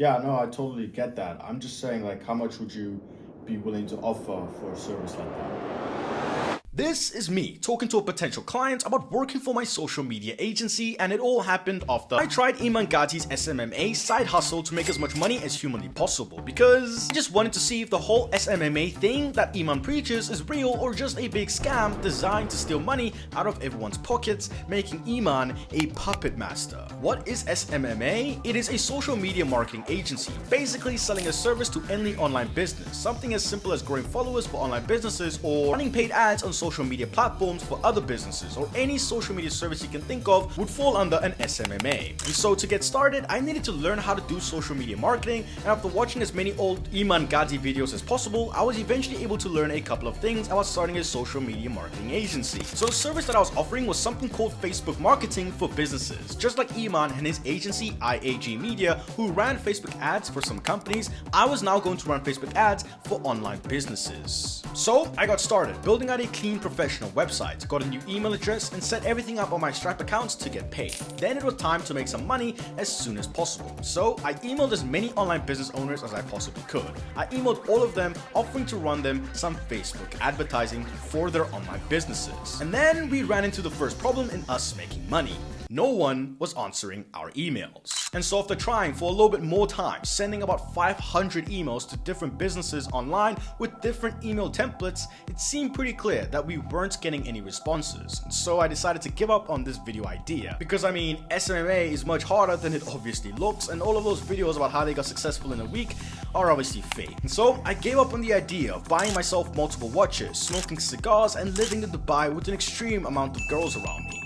Yeah, no, I totally get that. I'm just saying, like, how much would you be willing to offer for a service like that? This is me talking to a potential client about working for my social media agency, and it all happened after I tried Iman Gadzhi's SMMA side hustle to make as much money as humanly possible, because I just wanted to see if the whole SMMA thing that Iman preaches is real or just a big scam designed to steal money out of everyone's pockets, making Iman a puppet master. What is SMMA? It is a social media marketing agency, basically selling a service to any online business, something as simple as growing followers for online businesses or running paid ads on social media platforms for other businesses, or any social media service you can think of would fall under an SMMA. And so to get started, I needed to learn how to do social media marketing, and after watching as many old Iman Gadzhi videos as possible, I was eventually able to learn a couple of things about starting a social media marketing agency. So the service that I was offering was something called Facebook marketing for businesses. Just like Iman and his agency IAG Media, who ran Facebook ads for some companies, I was now going to run Facebook ads for online businesses. So I got started building out a clean professional website, got a new email address, and set everything up on my Stripe accounts to get paid. Then it was time to make some money as soon as possible. So I emailed as many online business owners as I possibly could. I emailed all of them offering to run them some Facebook advertising for their online businesses. And then we ran into the first problem in us making money. No one was answering our emails. And so after trying for a little bit more time, sending about 500 emails to different businesses online with different email templates, it seemed pretty clear that we weren't getting any responses. And so I decided to give up on this video idea. Because I mean, SMMA is much harder than it obviously looks, and all of those videos about how they got successful in a week are obviously fake. And so I gave up on the idea of buying myself multiple watches, smoking cigars, and living in Dubai with an extreme amount of girls around me.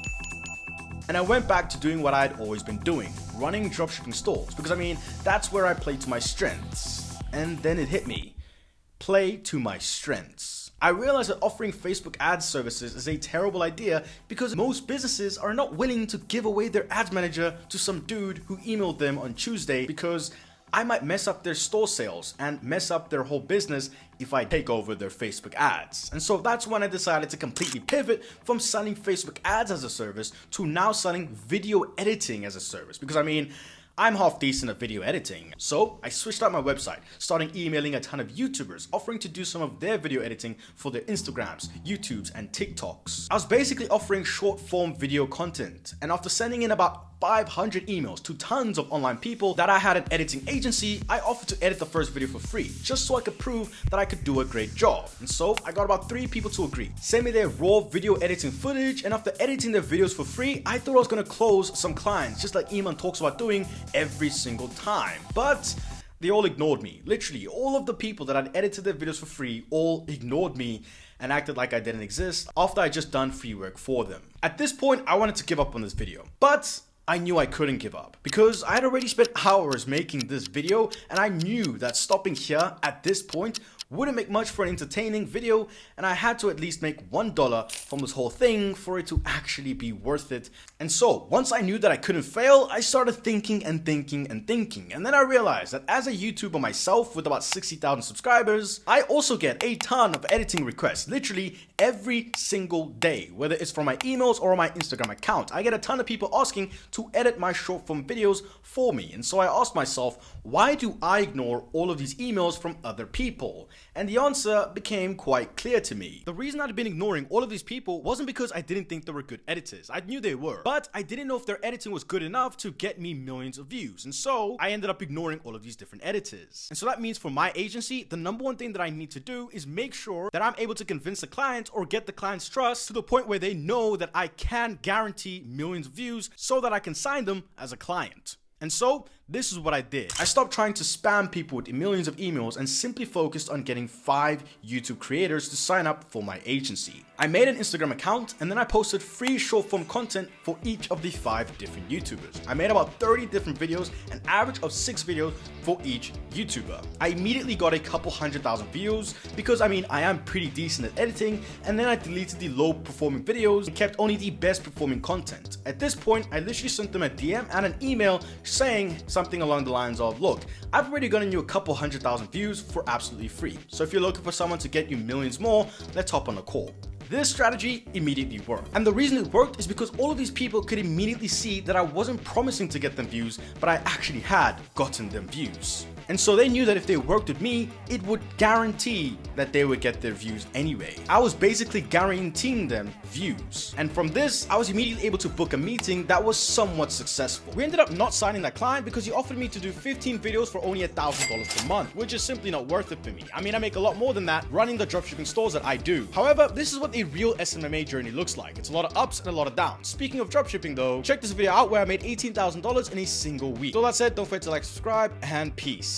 And I went back to doing what I had always been doing, running dropshipping stores, because I mean, that's where I play to my strengths. And then it hit me. Play to my strengths. I realized that offering Facebook ads services is a terrible idea because most businesses are not willing to give away their ads manager to some dude who emailed them on Tuesday, because I might mess up their store sales and mess up their whole business if I take over their Facebook ads. And so that's when I decided to completely pivot from selling Facebook ads as a service to now selling video editing as a service. Because I mean, I'm half decent at video editing. So I switched out my website, starting emailing a ton of YouTubers, offering to do some of their video editing for their Instagrams, YouTubes, and TikToks. I was basically offering short form video content. And after sending in about 500 emails to tons of online people that I had an editing agency, I offered to edit the first video for free, just so I could prove that I could do a great job. And so I got about 3 people to agree, send me their raw video editing footage, and after editing their videos for free, I thought I was gonna close some clients, just like Iman talks about doing every single time. But they all ignored me. Literally, all of the people that I'd edited their videos for free all ignored me and acted like I didn't exist after I just done free work for them. At this point, I wanted to give up on this video, but I knew I couldn't give up because I had already spent hours making this video, and I knew that stopping here at this point wouldn't make much for an entertaining video, and I had to at least make $1 from this whole thing for it to actually be worth it. And so once I knew that I couldn't fail, I started thinking and thinking and thinking, and then I realized that as a YouTuber myself with about 60,000 subscribers, I also get a ton of editing requests literally every single day, whether it's from my emails or my Instagram account. I get a ton of people asking to edit my short form videos for me, and so I asked myself, why do I ignore all of these emails from other people? And the answer became quite clear to me. The reason I'd been ignoring all of these people wasn't because I didn't think they were good editors. I knew they were, but I didn't know if their editing was good enough to get me millions of views. And so I ended up ignoring all of these different editors. And so that means for my agency, the number one thing that I need to do is make sure that I'm able to convince the client or get the client's trust to the point where they know that I can guarantee millions of views so that I can sign them as a client. And so this is what I did. I stopped trying to spam people with millions of emails and simply focused on getting 5 YouTube creators to sign up for my agency. I made an Instagram account, and then I posted free short form content for each of the 5 different YouTubers. I made about 30 different videos, an average of 6 videos for each YouTuber. I immediately got a couple 100,000 views because I mean, I am pretty decent at editing, and then I deleted the low performing videos and kept only the best performing content. At this point, I literally sent them a DM and an email saying something along the lines of, look, I've already gotten you a couple 100,000 views for absolutely free. So if you're looking for someone to get you millions more, let's hop on a call. This strategy immediately worked. And the reason it worked is because all of these people could immediately see that I wasn't promising to get them views, but I actually had gotten them views. And so they knew that if they worked with me, it would guarantee that they would get their views anyway. I was basically guaranteeing them views. And from this, I was immediately able to book a meeting that was somewhat successful. We ended up not signing that client because he offered me to do 15 videos for only $1,000 per month, which is simply not worth it for me. I mean, I make a lot more than that running the dropshipping stores that I do. However, this is what a real SMMA journey looks like. It's a lot of ups and a lot of downs. Speaking of dropshipping though, check this video out where I made $18,000 in a single week. So that said, don't forget to like, subscribe, and peace.